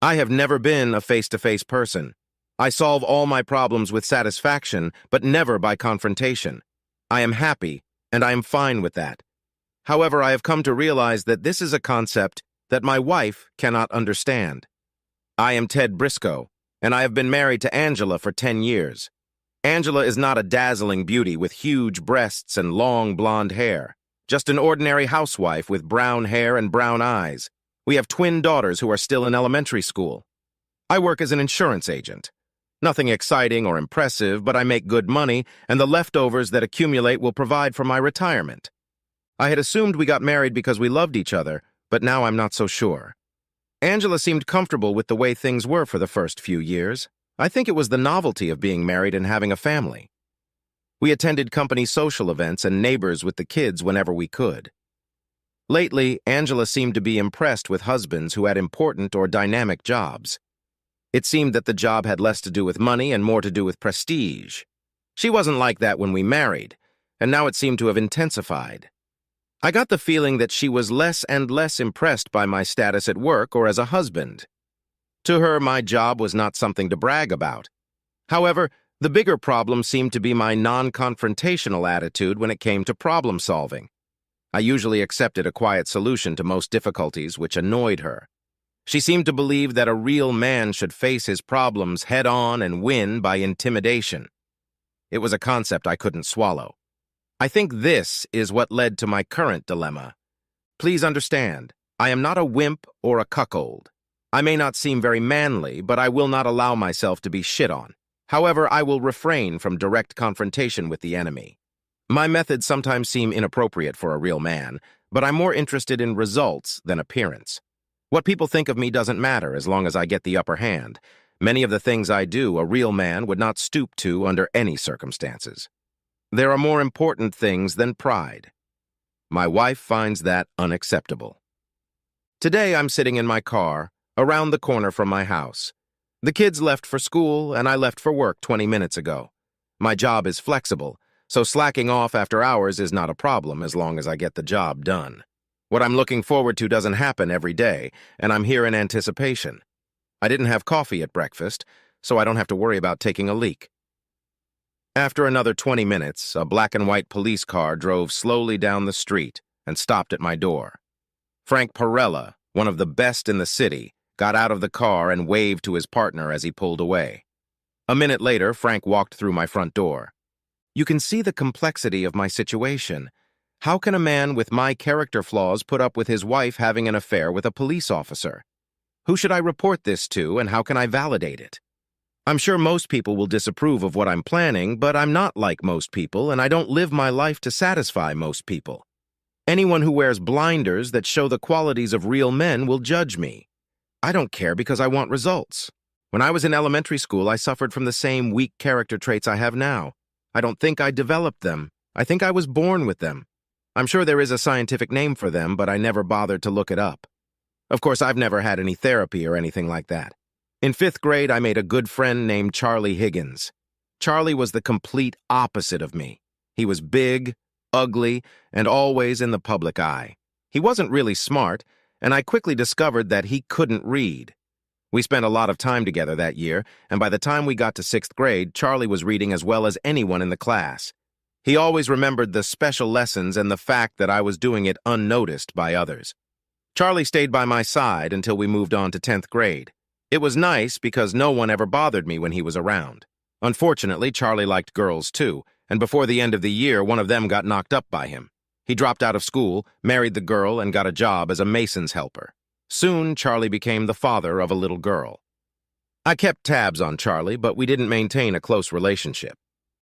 I have never been a face-to-face person. I solve all my problems with satisfaction, but never by confrontation. I am happy, and I am fine with that. However, I have come to realize that this is a concept that my wife cannot understand. I am Ted Briscoe, and I have been married to Angela for 10 years. Angela is not a dazzling beauty with huge breasts and long blonde hair, just an ordinary housewife with brown hair and brown eyes. We have twin daughters who are still in elementary school. I work as an insurance agent. Nothing exciting or impressive, but I make good money, and the leftovers that accumulate will provide for my retirement. I had assumed we got married because we loved each other, but now I'm not so sure. Angela seemed comfortable with the way things were for the first few years. I think it was the novelty of being married and having a family. We attended company social events and neighbors with the kids whenever we could. Lately, Angela seemed to be impressed with husbands who had important or dynamic jobs. It seemed that the job had less to do with money and more to do with prestige. She wasn't like that when we married, and now it seemed to have intensified. I got the feeling that she was less and less impressed by my status at work or as a husband. To her, my job was not something to brag about. However, the bigger problem seemed to be my non-confrontational attitude when it came to problem solving. I usually accepted a quiet solution to most difficulties, which annoyed her. She seemed to believe that a real man should face his problems head-on and win by intimidation. It was a concept I couldn't swallow. I think this is what led to my current dilemma. Please understand, I am not a wimp or a cuckold. I may not seem very manly, but I will not allow myself to be shit on. However, I will refrain from direct confrontation with the enemy. My methods sometimes seem inappropriate for a real man, but I'm more interested in results than appearance. What people think of me doesn't matter as long as I get the upper hand. Many of the things I do, a real man would not stoop to under any circumstances. There are more important things than pride. My wife finds that unacceptable. Today I'm sitting in my car, around the corner from my house. The kids left for school, and I left for work 20 minutes ago. My job is flexible, so slacking off after hours is not a problem as long as I get the job done. What I'm looking forward to doesn't happen every day, and I'm here in anticipation. I didn't have coffee at breakfast, so I don't have to worry about taking a leak. After another 20 minutes, a black and white police car drove slowly down the street and stopped at my door. Frank Perella, one of the best in the city, got out of the car and waved to his partner as he pulled away. A minute later, Frank walked through my front door. You can see the complexity of my situation. How can a man with my character flaws put up with his wife having an affair with a police officer? Who should I report this to, and how can I validate it? I'm sure most people will disapprove of what I'm planning, but I'm not like most people, and I don't live my life to satisfy most people. Anyone who wears blinders that show the qualities of real men will judge me. I don't care because I want results. When I was in elementary school, I suffered from the same weak character traits I have now. I don't think I developed them. I think I was born with them. I'm sure there is a scientific name for them, but I never bothered to look it up. Of course, I've never had any therapy or anything like that. In 5th grade, I made a good friend named Charlie Higgins. Charlie was the complete opposite of me. He was big, ugly, and always in the public eye. He wasn't really smart, and I quickly discovered that he couldn't read. We spent a lot of time together that year, and by the time we got to 6th grade, Charlie was reading as well as anyone in the class. He always remembered the special lessons and the fact that I was doing it unnoticed by others. Charlie stayed by my side until we moved on to 10th grade. It was nice because no one ever bothered me when he was around. Unfortunately, Charlie liked girls too, and before the end of the year, one of them got knocked up by him. He dropped out of school, married the girl, and got a job as a mason's helper. Soon, Charlie became the father of a little girl. I kept tabs on Charlie, but we didn't maintain a close relationship.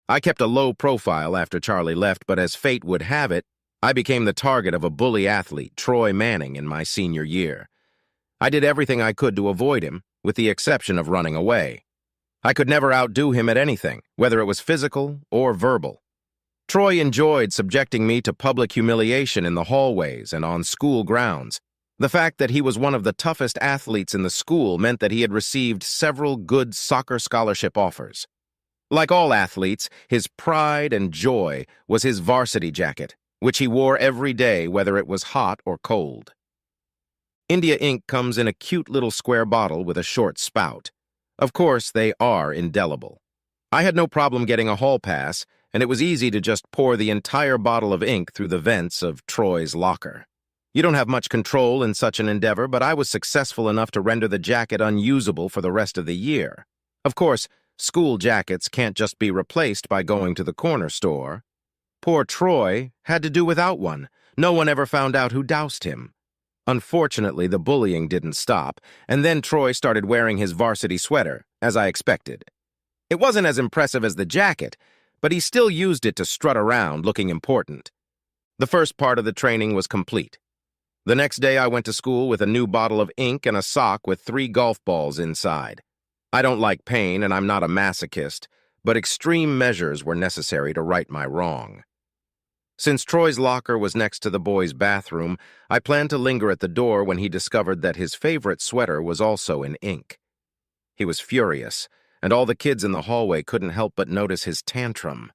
I kept a low profile after Charlie left, but as fate would have it, I became the target of a bully athlete, Troy Manning, in my senior year. I did everything I could to avoid him, with the exception of running away. I could never outdo him at anything, whether it was physical or verbal. Troy enjoyed subjecting me to public humiliation in the hallways and on school grounds. The fact that he was one of the toughest athletes in the school meant that he had received several good soccer scholarship offers. Like all athletes, his pride and joy was his varsity jacket, which he wore every day whether it was hot or cold. India ink comes in a cute little square bottle with a short spout. Of course, they are indelible. I had no problem getting a hall pass, and it was easy to just pour the entire bottle of ink through the vents of Troy's locker. You don't have much control in such an endeavor, but I was successful enough to render the jacket unusable for the rest of the year. Of course, school jackets can't just be replaced by going to the corner store. Poor Troy had to do without one. No one ever found out who doused him. Unfortunately, the bullying didn't stop, and then Troy started wearing his varsity sweater, as I expected. It wasn't as impressive as the jacket, but he still used it to strut around, looking important. The first part of the training was complete. The next day, I went to school with a new bottle of ink and a sock with 3 golf balls inside. I don't like pain, and I'm not a masochist, but extreme measures were necessary to right my wrong. Since Troy's locker was next to the boys' bathroom, I planned to linger at the door when he discovered that his favorite sweater was also in ink. He was furious, and all the kids in the hallway couldn't help but notice his tantrum.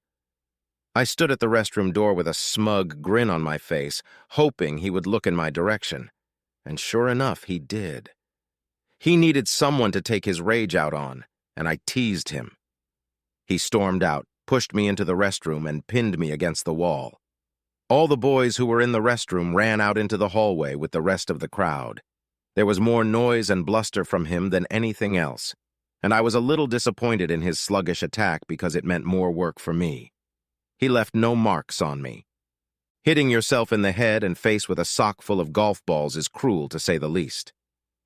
I stood at the restroom door with a smug grin on my face, hoping he would look in my direction. And sure enough, he did. He needed someone to take his rage out on, and I teased him. He stormed out, pushed me into the restroom, and pinned me against the wall. All the boys who were in the restroom ran out into the hallway with the rest of the crowd. There was more noise and bluster from him than anything else, and I was a little disappointed in his sluggish attack because it meant more work for me. He left no marks on me. Hitting yourself in the head and face with a sock full of golf balls is cruel, to say the least.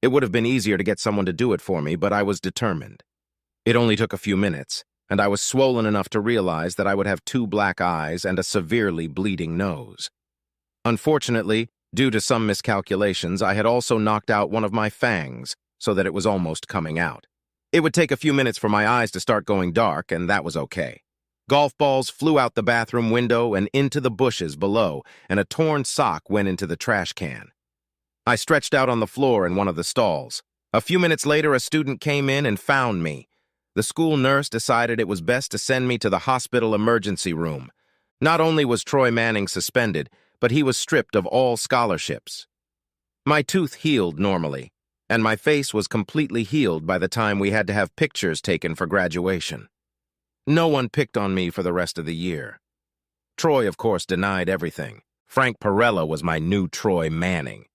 It would have been easier to get someone to do it for me, but I was determined. It only took a few minutes, and I was swollen enough to realize that I would have 2 black eyes and a severely bleeding nose. Unfortunately, due to some miscalculations, I had also knocked out one of my fangs, so that it was almost coming out. It would take a few minutes for my eyes to start going dark, and that was okay. Golf balls flew out the bathroom window and into the bushes below, and a torn sock went into the trash can. I stretched out on the floor in one of the stalls. A few minutes later, a student came in and found me. The school nurse decided it was best to send me to the hospital emergency room. Not only was Troy Manning suspended, but he was stripped of all scholarships. My tooth healed normally, and my face was completely healed by the time we had to have pictures taken for graduation. No one picked on me for the rest of the year. Troy, of course, denied everything. Frank Perella was my new Troy Manning.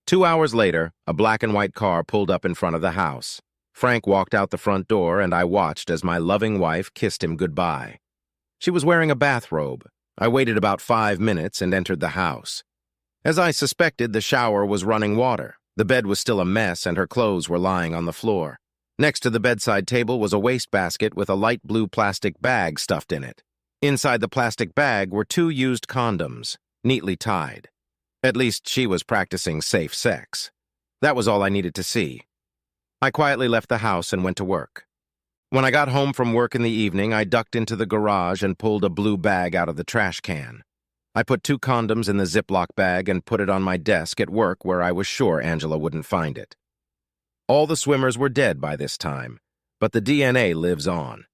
2 hours later, a black and white car pulled up in front of the house. Frank walked out the front door, and I watched as my loving wife kissed him goodbye. She was wearing a bathrobe. I waited about 5 minutes and entered the house. As I suspected, the shower was running water. The bed was still a mess, and her clothes were lying on the floor. Next to the bedside table was a wastebasket with a light blue plastic bag stuffed in it. Inside the plastic bag were 2 used condoms, neatly tied. At least she was practicing safe sex. That was all I needed to see. I quietly left the house and went to work. When I got home from work in the evening, I ducked into the garage and pulled a blue bag out of the trash can. I put 2 condoms in the Ziploc bag and put it on my desk at work where I was sure Angela wouldn't find it. All the swimmers were dead by this time, but the DNA lives on.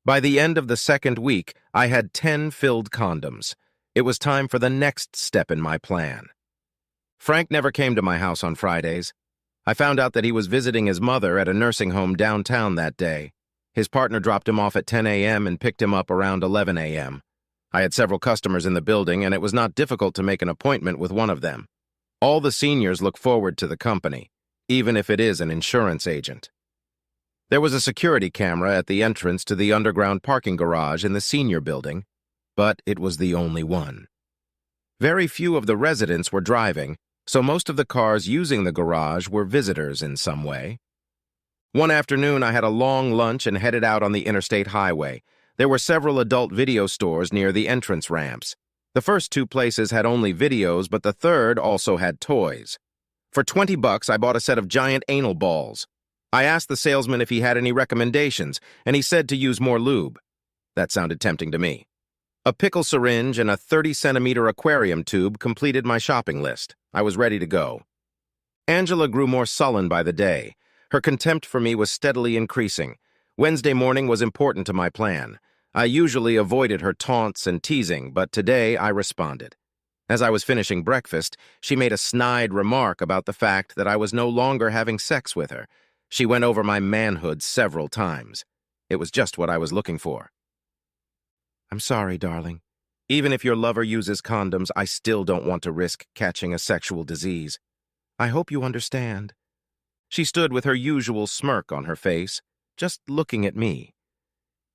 By the end of the 2nd week, I had 10 filled condoms. It was time for the next step in my plan. Frank never came to my house on Fridays. I found out that he was visiting his mother at a nursing home downtown that day. His partner dropped him off at 10 a.m. and picked him up around 11 a.m. I had several customers in the building, and it was not difficult to make an appointment with one of them. All the seniors look forward to the company, even if it is an insurance agent. There was a security camera at the entrance to the underground parking garage in the senior building, but it was the only one. Very few of the residents were driving, so most of the cars using the garage were visitors in some way. One afternoon, I had a long lunch and headed out on the interstate highway. There were several adult video stores near the entrance ramps. The first 2 places had only videos, but the third also had toys. For $20, I bought a set of giant anal balls. I asked the salesman if he had any recommendations, and he said to use more lube. That sounded tempting to me. A pickle syringe and a 30-centimeter aquarium tube completed my shopping list. I was ready to go. Angela grew more sullen by the day. Her contempt for me was steadily increasing. Wednesday morning was important to my plan. I usually avoided her taunts and teasing, but today I responded. As I was finishing breakfast, she made a snide remark about the fact that I was no longer having sex with her. She went over my manhood several times. It was just what I was looking for. I'm sorry, darling. Even if your lover uses condoms, I still don't want to risk catching a sexual disease. I hope you understand. She stood with her usual smirk on her face, just looking at me.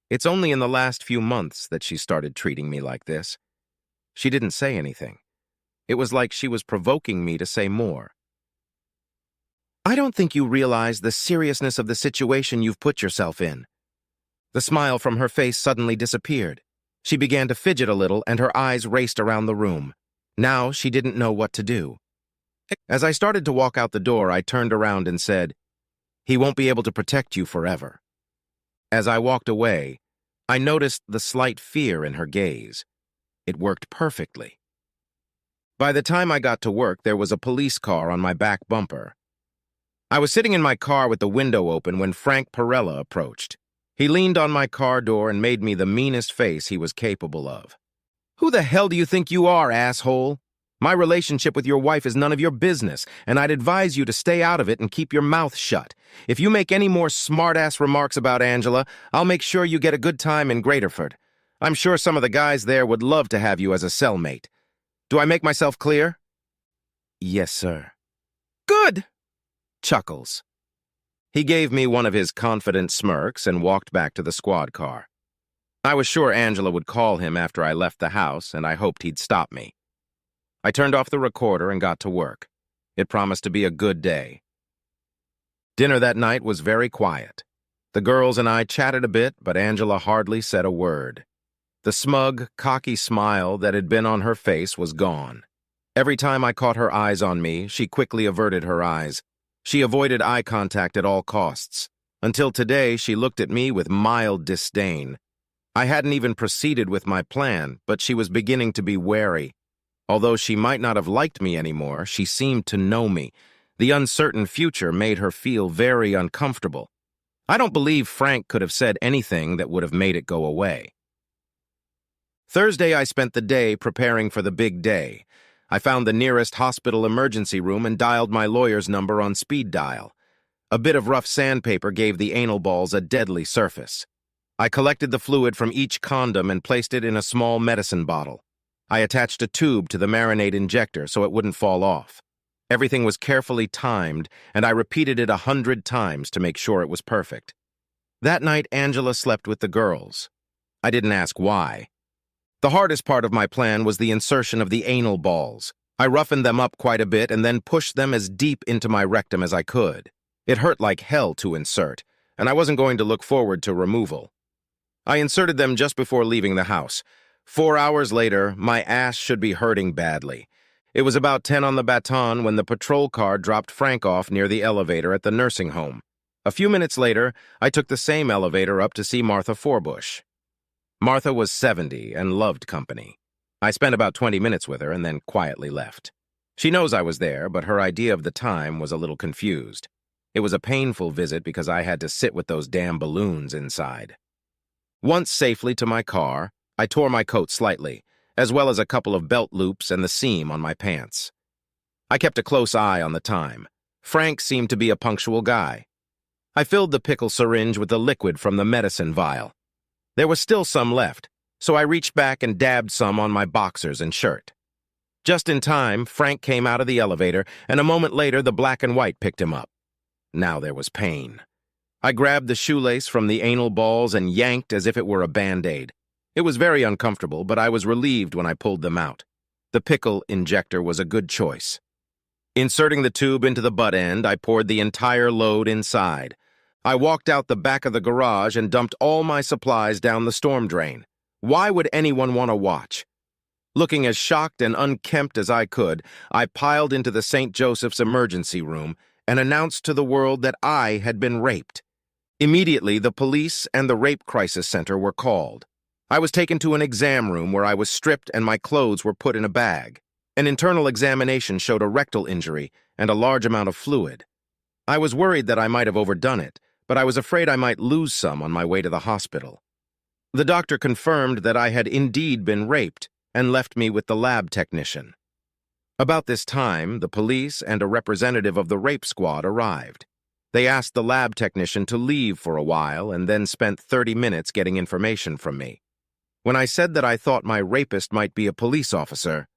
It's only in the last few months that she started treating me like this. She didn't say anything. It was like she was provoking me to say more. I don't think you realize the seriousness of the situation you've put yourself in. The smile from her face suddenly disappeared. She began to fidget a little and her eyes raced around the room. Now she didn't know what to do. As I started to walk out the door, I turned around and said, "He won't be able to protect you forever." As I walked away, I noticed the slight fear in her gaze. It worked perfectly. By the time I got to work, there was a police car on my back bumper. I was sitting in my car with the window open when Frank Perella approached. He leaned on my car door and made me the meanest face he was capable of. "Who the hell do you think you are, asshole? My relationship with your wife is none of your business, and I'd advise you to stay out of it and keep your mouth shut. If you make any more smart-ass remarks about Angela, I'll make sure you get a good time in Graterford. I'm sure some of the guys there would love to have you as a cellmate. Do I make myself clear?" "Yes, sir." "Good!" Chuckles. He gave me one of his confident smirks and walked back to the squad car. I was sure Angela would call him after I left the house, and I hoped he'd stop me. I turned off the recorder and got to work. It promised to be a good day. Dinner that night was very quiet. The girls and I chatted a bit, but Angela hardly said a word. The smug, cocky smile that had been on her face was gone. Every time I caught her eyes on me, she quickly averted her eyes. She avoided eye contact at all costs. Until today, she looked at me with mild disdain. I hadn't even proceeded with my plan, but she was beginning to be wary. Although she might not have liked me anymore, she seemed to know me. The uncertain future made her feel very uncomfortable. I don't believe Frank could have said anything that would have made it go away. Thursday, I spent the day preparing for the big day. I found the nearest hospital emergency room and dialed my lawyer's number on speed dial. A bit of rough sandpaper gave the anal balls a deadly surface. I collected the fluid from each condom and placed it in a small medicine bottle. I attached a tube to the marinade injector so it wouldn't fall off. Everything was carefully timed, and I repeated it 100 times to make sure it was perfect. That night, Angela slept with the girls. I didn't ask why. The hardest part of my plan was the insertion of the anal balls. I roughened them up quite a bit and then pushed them as deep into my rectum as I could. It hurt like hell to insert, and I wasn't going to look forward to removal. I inserted them just before leaving the house. 4 hours later, my ass should be hurting badly. It was about 10 on the baton when the patrol car dropped Frank off near the elevator at the nursing home. A few minutes later, I took the same elevator up to see Martha Forbush. Martha was 70 and loved company. I spent about 20 minutes with her and then quietly left. She knows I was there, but her idea of the time was a little confused. It was a painful visit because I had to sit with those damn balloons inside. Once safely to my car, I tore my coat slightly, as well as a couple of belt loops and the seam on my pants. I kept a close eye on the time. Frank seemed to be a punctual guy. I filled the pickle syringe with the liquid from the medicine vial. There was still some left, so I reached back and dabbed some on my boxers and shirt. Just in time, Frank came out of the elevator, and a moment later the black and white picked him up. Now there was pain. I grabbed the shoelace from the anal balls and yanked as if it were a Band-Aid. It was very uncomfortable, but I was relieved when I pulled them out. The pickle injector was a good choice. Inserting the tube into the butt end, I poured the entire load inside. I walked out the back of the garage and dumped all my supplies down the storm drain. Why would anyone want to watch? Looking as shocked and unkempt as I could, I piled into the St. Joseph's emergency room and announced to the world that I had been raped. Immediately, the police and the Rape Crisis Center were called. I was taken to an exam room where I was stripped and my clothes were put in a bag. An internal examination showed a rectal injury and a large amount of fluid. I was worried that I might have overdone it, but I was afraid I might lose some on my way to the hospital. The doctor confirmed that I had indeed been raped and left me with the lab technician. About this time, the police and a representative of the rape squad arrived. They asked the lab technician to leave for a while and then spent 30 minutes getting information from me. When I said that I thought my rapist might be a police officer,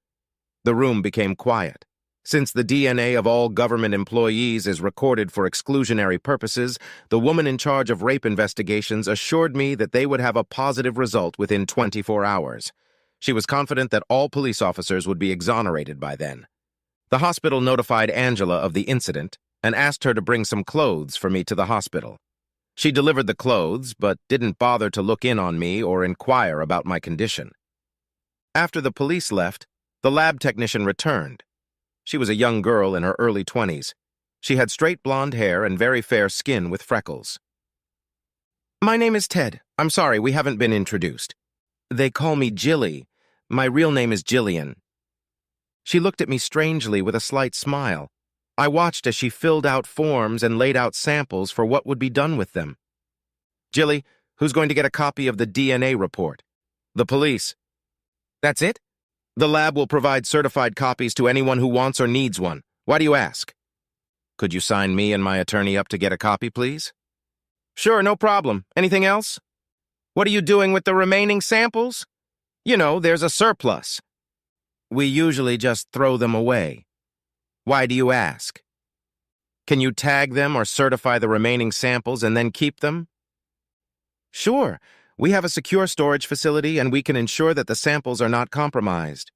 the room became quiet. Since the DNA of all government employees is recorded for exclusionary purposes, the woman in charge of rape investigations assured me that they would have a positive result within 24 hours. She was confident that all police officers would be exonerated by then. The hospital notified Angela of the incident and asked her to bring some clothes for me to the hospital. She delivered the clothes, but didn't bother to look in on me or inquire about my condition. After the police left, the lab technician returned. She was a young girl in her early 20s. She had straight blonde hair and very fair skin with freckles. "My name is Ted. I'm sorry, we haven't been introduced. They call me Jilly. My real name is Jillian." She looked at me strangely with a slight smile. I watched as she filled out forms and laid out samples for what would be done with them. "Jilly, who's going to get a copy of the DNA report?" "The police." "That's it?" "The lab will provide certified copies to anyone who wants or needs one. Why do you ask?" "Could you sign me and my attorney up to get a copy, please?" "Sure, no problem. Anything else?" "What are you doing with the remaining samples?" "You know, there's a surplus." "We usually just throw them away." "Why do you ask?" "Can you tag them or certify the remaining samples and then keep them?" "Sure. We have a secure storage facility and we can ensure that the samples are not compromised."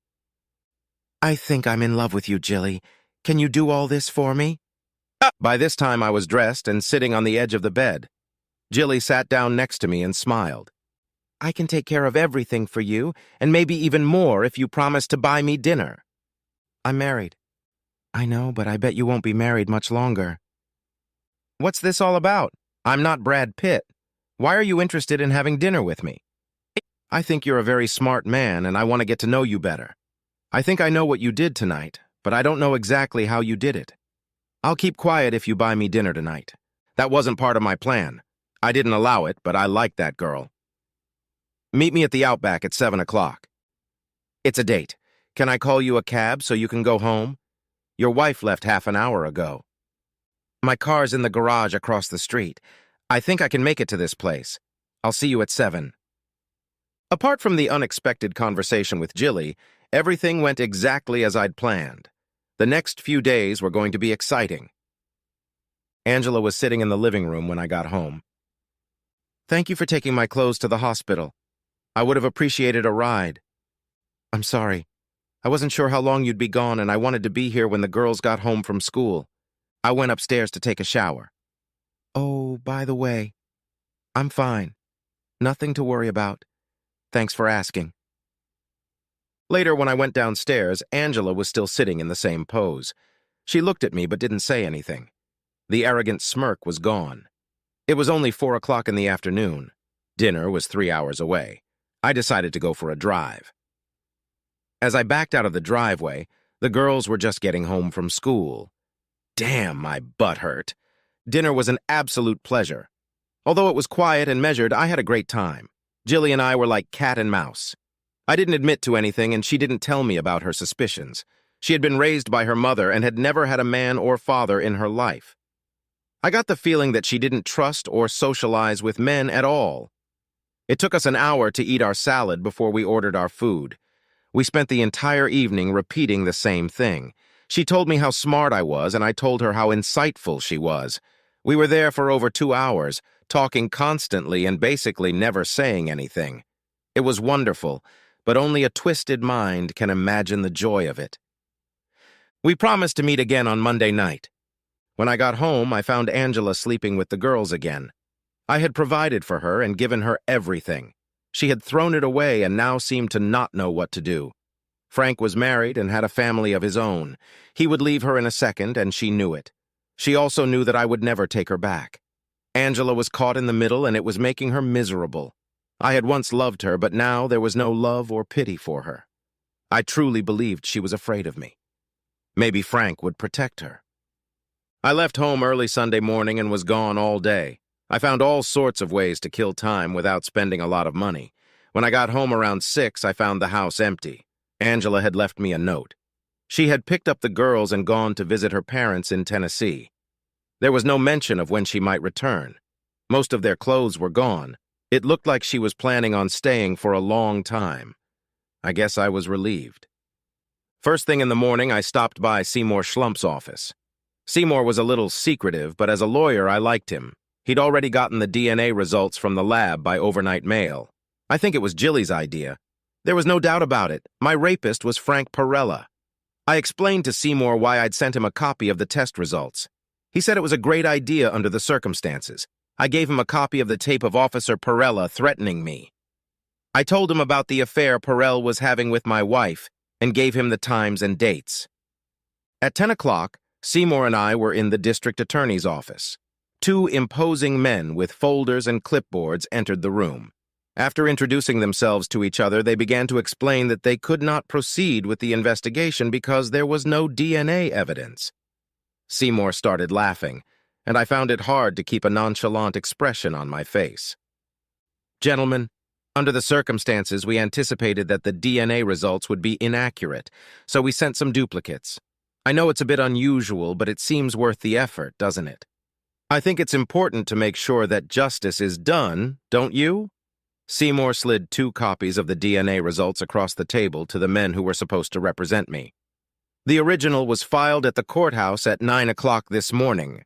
"I think I'm in love with you, Jilly. Can you do all this for me?" By this time I was dressed and sitting on the edge of the bed. Jilly sat down next to me and smiled. "I can take care of everything for you, and maybe even more if you promise to buy me dinner." "I'm married." "I know, but I bet you won't be married much longer." "What's this all about? I'm not Brad Pitt. Why are you interested in having dinner with me?" "I think you're a very smart man, and I want to get to know you better. I think I know what you did tonight, but I don't know exactly how you did it. I'll keep quiet if you buy me dinner tonight. That wasn't part of my plan. I didn't allow it, but I like that girl. Meet me at the Outback at 7 o'clock. It's a date. Can I call you a cab so you can go home? Your wife left half an hour ago." "My car's in the garage across the street. I think I can make it to this place. I'll see you at 7. Apart from the unexpected conversation with Jilly, everything went exactly as I'd planned. The next few days were going to be exciting. Angela was sitting in the living room when I got home. "Thank you for taking my clothes to the hospital. I would have appreciated a ride." "I'm sorry. I wasn't sure how long you'd be gone, and I wanted to be here when the girls got home from school. I went upstairs to take a shower." "Oh, by the way, I'm fine. Nothing to worry about. Thanks for asking." Later, when I went downstairs, Angela was still sitting in the same pose. She looked at me but didn't say anything. The arrogant smirk was gone. It was only 4 o'clock in the afternoon. Dinner was 3 hours away. I decided to go for a drive. As I backed out of the driveway, the girls were just getting home from school. Damn, my butt hurt. Dinner was an absolute pleasure. Although it was quiet and measured, I had a great time. Jilly and I were like cat and mouse. I didn't admit to anything, and she didn't tell me about her suspicions. She had been raised by her mother and had never had a man or father in her life. I got the feeling that she didn't trust or socialize with men at all. It took us an hour to eat our salad before we ordered our food. We spent the entire evening repeating the same thing. She told me how smart I was, and I told her how insightful she was. We were there for over 2 hours, talking constantly and basically never saying anything. It was wonderful, but only a twisted mind can imagine the joy of it. We promised to meet again on Monday night. When I got home, I found Angela sleeping with the girls again. I had provided for her and given her everything. She had thrown it away and now seemed to not know what to do. Frank was married and had a family of his own. He would leave her in a second, and she knew it. She also knew that I would never take her back. Angela was caught in the middle, and it was making her miserable. I had once loved her, but now there was no love or pity for her. I truly believed she was afraid of me. Maybe Frank would protect her. I left home early Sunday morning and was gone all day. I found all sorts of ways to kill time without spending a lot of money. When I got home around 6, I found the house empty. Angela had left me a note. She had picked up the girls and gone to visit her parents in Tennessee. There was no mention of when she might return. Most of their clothes were gone. It looked like she was planning on staying for a long time. I guess I was relieved. First thing in the morning, I stopped by Seymour Schlump's office. Seymour was a little secretive, but as a lawyer, I liked him. He'd already gotten the DNA results from the lab by overnight mail. I think it was Jilly's idea. There was no doubt about it. My rapist was Frank Perella. I explained to Seymour why I'd sent him a copy of the test results. He said it was a great idea under the circumstances. I gave him a copy of the tape of Officer Perella threatening me. I told him about the affair Perella was having with my wife and gave him the times and dates. At 10 o'clock, Seymour and I were in the district attorney's office. Two imposing men with folders and clipboards entered the room. After introducing themselves to each other, they began to explain that they could not proceed with the investigation because there was no DNA evidence. Seymour started laughing, and I found it hard to keep a nonchalant expression on my face. Gentlemen, under the circumstances, we anticipated that the DNA results would be inaccurate, so we sent some duplicates. I know it's a bit unusual, but it seems worth the effort, doesn't it? I think it's important to make sure that justice is done, don't you? Seymour slid 2 copies of the DNA results across the table to the men who were supposed to represent me. The original was filed at the courthouse at 9 o'clock this morning.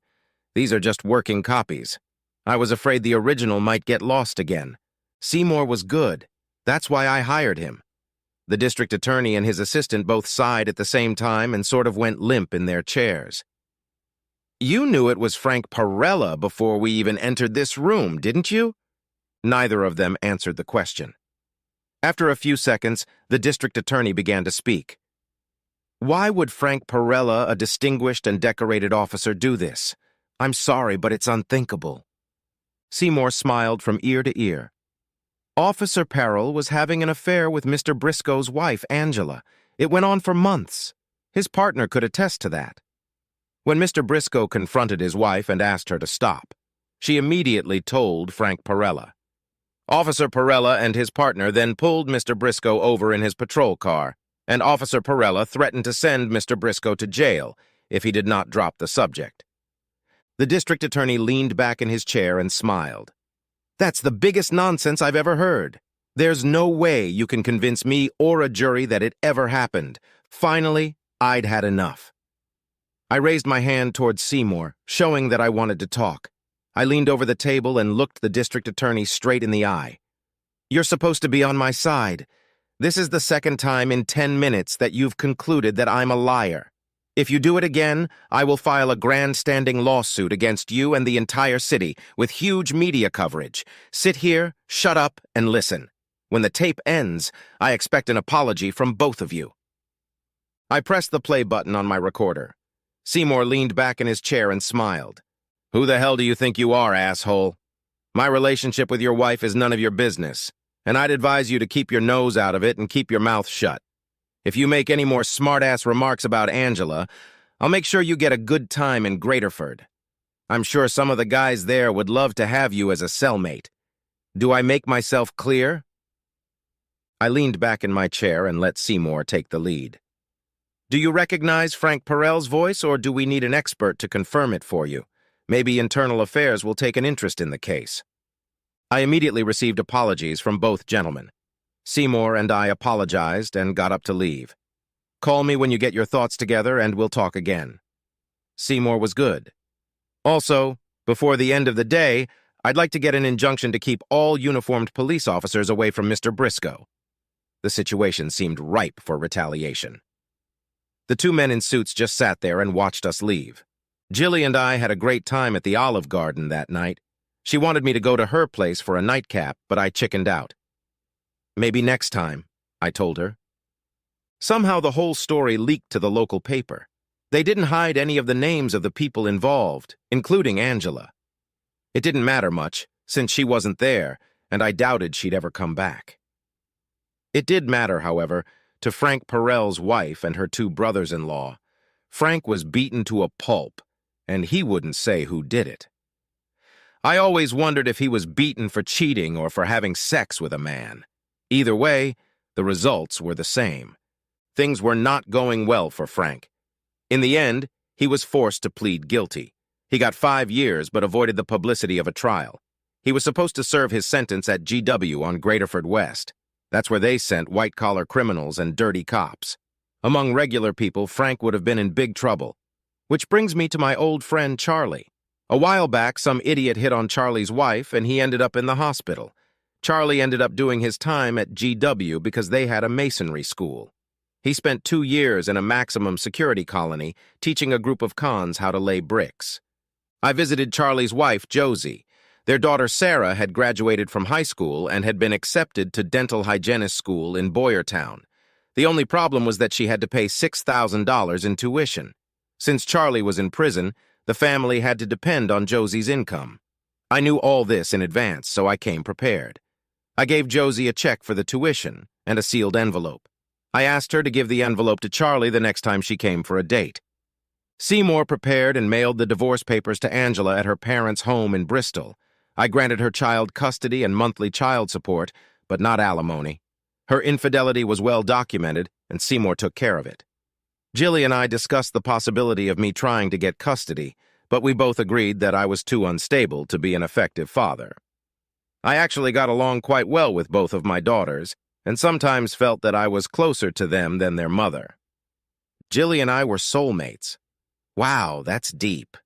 These are just working copies. I was afraid the original might get lost again. Seymour was good. That's why I hired him. The district attorney and his assistant both sighed at the same time and sort of went limp in their chairs. You knew it was Frank Perella before we even entered this room, didn't you? Neither of them answered the question. After a few seconds, the district attorney began to speak. Why would Frank Perella, a distinguished and decorated officer, do this? I'm sorry, but it's unthinkable. Seymour smiled from ear to ear. Officer Perel was having an affair with Mr. Briscoe's wife, Angela. It went on for months. His partner could attest to that. When Mr. Briscoe confronted his wife and asked her to stop, she immediately told Frank Perella. Officer Perella and his partner then pulled Mr. Briscoe over in his patrol car, and Officer Perella threatened to send Mr. Briscoe to jail if he did not drop the subject. The district attorney leaned back in his chair and smiled. That's the biggest nonsense I've ever heard. There's no way you can convince me or a jury that it ever happened. Finally, I'd had enough. I raised my hand towards Seymour, showing that I wanted to talk. I leaned over the table and looked the district attorney straight in the eye. You're supposed to be on my side. This is the second time in 10 minutes that you've concluded that I'm a liar. If you do it again, I will file a grandstanding lawsuit against you and the entire city with huge media coverage. Sit here, shut up, and listen. When the tape ends, I expect an apology from both of you. I pressed the play button on my recorder. Seymour leaned back in his chair and smiled. Who the hell do you think you are, asshole? My relationship with your wife is none of your business, and I'd advise you to keep your nose out of it and keep your mouth shut. If you make any more smart-ass remarks about Angela, I'll make sure you get a good time in Graterford. I'm sure some of the guys there would love to have you as a cellmate. Do I make myself clear? I leaned back in my chair and let Seymour take the lead. Do you recognize Frank Perel's voice, or do we need an expert to confirm it for you? Maybe Internal Affairs will take an interest in the case. I immediately received apologies from both gentlemen. Seymour and I apologized and got up to leave. Call me when you get your thoughts together and we'll talk again. Seymour was good. Also, before the end of the day, I'd like to get an injunction to keep all uniformed police officers away from Mr. Briscoe. The situation seemed ripe for retaliation. The 2 men in suits just sat there and watched us leave. Jilly and I had a great time at the Olive Garden that night. She wanted me to go to her place for a nightcap, but I chickened out. Maybe next time, I told her. Somehow the whole story leaked to the local paper. They didn't hide any of the names of the people involved, including Angela. It didn't matter much, since she wasn't there, and I doubted she'd ever come back. It did matter, however, to Frank Perel's wife and her 2 brothers-in-law. Frank was beaten to a pulp, and he wouldn't say who did it. I always wondered if he was beaten for cheating or for having sex with a man. Either way, the results were the same. Things were not going well for Frank. In the end, he was forced to plead guilty. He got 5 years but avoided the publicity of a trial. He was supposed to serve his sentence at GW on Graterford West. That's where they sent white-collar criminals and dirty cops. Among regular people, Frank would have been in big trouble. Which brings me to my old friend Charlie. A while back, some idiot hit on Charlie's wife and he ended up in the hospital. Charlie ended up doing his time at GW because they had a masonry school. He spent 2 years in a maximum security colony teaching a group of cons how to lay bricks. I visited Charlie's wife, Josie. Their daughter, Sarah, had graduated from high school and had been accepted to dental hygienist school in Boyertown. The only problem was that she had to pay $6,000 in tuition. Since Charlie was in prison, the family had to depend on Josie's income. I knew all this in advance, so I came prepared. I gave Josie a check for the tuition and a sealed envelope. I asked her to give the envelope to Charlie the next time she came for a date. Seymour prepared and mailed the divorce papers to Angela at her parents' home in Bristol. I granted her child custody and monthly child support, but not alimony. Her infidelity was well documented, and Seymour took care of it. Jilly and I discussed the possibility of me trying to get custody, but we both agreed that I was too unstable to be an effective father. I actually got along quite well with both of my daughters, and sometimes felt that I was closer to them than their mother. Jilly and I were soulmates. Wow, that's deep.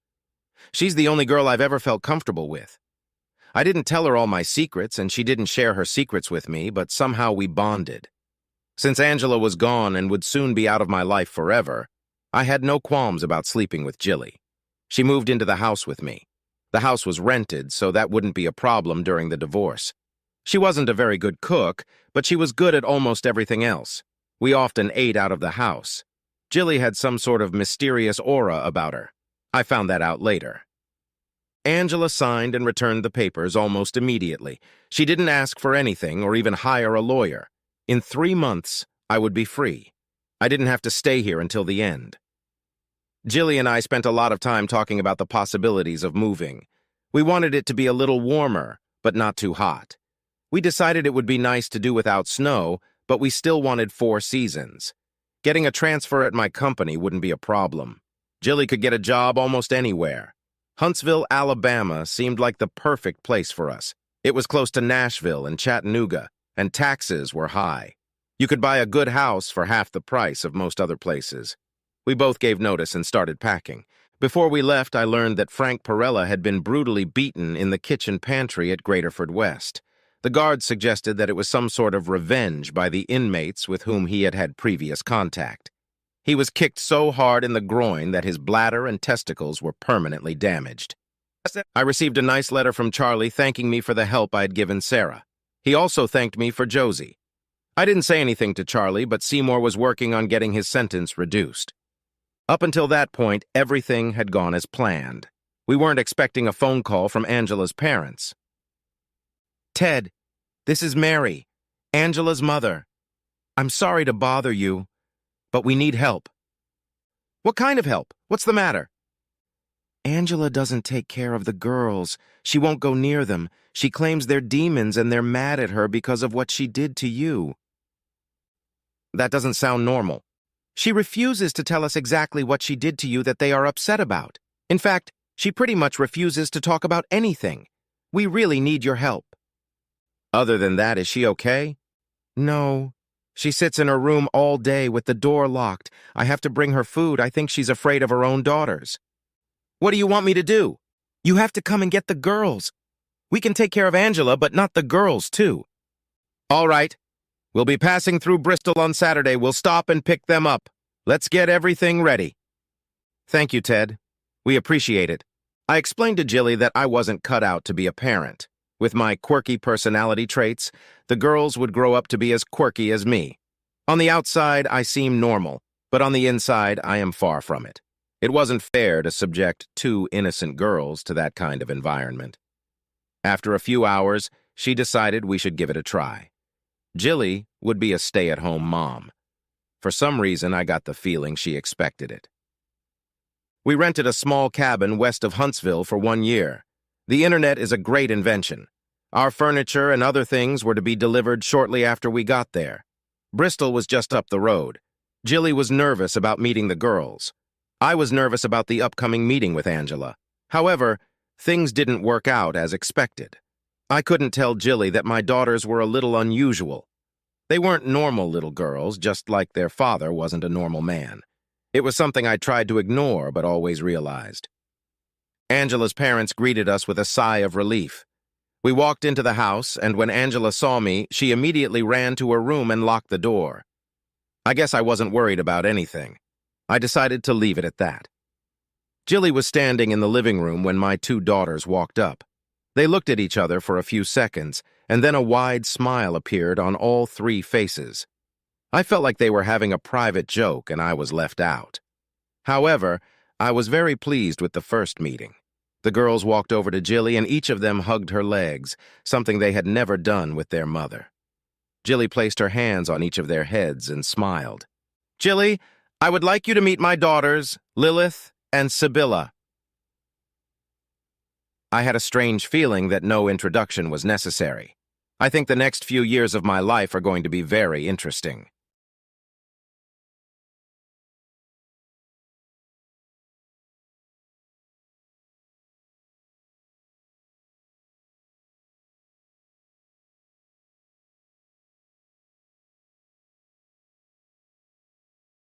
She's the only girl I've ever felt comfortable with. I didn't tell her all my secrets, and she didn't share her secrets with me, but somehow we bonded. Since Angela was gone and would soon be out of my life forever, I had no qualms about sleeping with Jilly. She moved into the house with me. The house was rented, so that wouldn't be a problem during the divorce. She wasn't a very good cook, but she was good at almost everything else. We often ate out of the house. Jilly had some sort of mysterious aura about her. I found that out later. Angela signed and returned the papers almost immediately. She didn't ask for anything or even hire a lawyer. In 3 months, I would be free. I didn't have to stay here until the end. Jilly and I spent a lot of time talking about the possibilities of moving. We wanted it to be a little warmer, but not too hot. We decided it would be nice to do without snow, but we still wanted 4 seasons. Getting a transfer at my company wouldn't be a problem. Jilly could get a job almost anywhere. Huntsville, Alabama seemed like the perfect place for us. It was close to Nashville and Chattanooga, and taxes were high. You could buy a good house for half the price of most other places. We both gave notice and started packing. Before we left, I learned that Frank Perella had been brutally beaten in the kitchen pantry at Graterford West. The guards suggested that it was some sort of revenge by the inmates with whom he had had previous contact. He was kicked so hard in the groin that his bladder and testicles were permanently damaged. I received a nice letter from Charlie thanking me for the help I had given Sarah. He also thanked me for Josie. I didn't say anything to Charlie, but Seymour was working on getting his sentence reduced. Up until that point, everything had gone as planned. We weren't expecting a phone call from Angela's parents. "Ted, this is Mary, Angela's mother. I'm sorry to bother you, but we need help." "What kind of help? What's the matter?" "Angela doesn't take care of the girls. She won't go near them. She claims they're demons and they're mad at her because of what she did to you." "That doesn't sound normal." "She refuses to tell us exactly what she did to you that they are upset about. In fact, she pretty much refuses to talk about anything. We really need your help." "Other than that, is she okay?" "No. She sits in her room all day with the door locked. I have to bring her food. I think she's afraid of her own daughters." "What do you want me to do?" "You have to come and get the girls. We can take care of Angela, but not the girls, too." "All right. We'll be passing through Bristol on Saturday. We'll stop and pick them up. Let's get everything ready." "Thank you, Ted. We appreciate it." I explained to Jilly that I wasn't cut out to be a parent. With my quirky personality traits, the girls would grow up to be as quirky as me. On the outside, I seem normal, but on the inside, I am far from it. It wasn't fair to subject 2 innocent girls to that kind of environment. After a few hours, she decided we should give it a try. Jilly would be a stay-at-home mom. For some reason, I got the feeling she expected it. We rented a small cabin west of Huntsville for 1 year. The internet is a great invention. Our furniture and other things were to be delivered shortly after we got there. Bristol was just up the road. Jilly was nervous about meeting the girls. I was nervous about the upcoming meeting with Angela. However, things didn't work out as expected. I couldn't tell Jilly that my daughters were a little unusual. They weren't normal little girls, just like their father wasn't a normal man. It was something I tried to ignore but always realized. Angela's parents greeted us with a sigh of relief. We walked into the house, and when Angela saw me, she immediately ran to her room and locked the door. I guess I wasn't worried about anything. I decided to leave it at that. Jilly was standing in the living room when my two daughters walked up. They looked at each other for a few seconds, and then a wide smile appeared on all three faces. I felt like they were having a private joke and I was left out. However, I was very pleased with the first meeting. The girls walked over to Jilly and each of them hugged her legs, something they had never done with their mother. Jilly placed her hands on each of their heads and smiled. "Jilly, I would like you to meet my daughters, Lilith and Sibylla." I had a strange feeling that no introduction was necessary. I think the next few years of my life are going to be very interesting.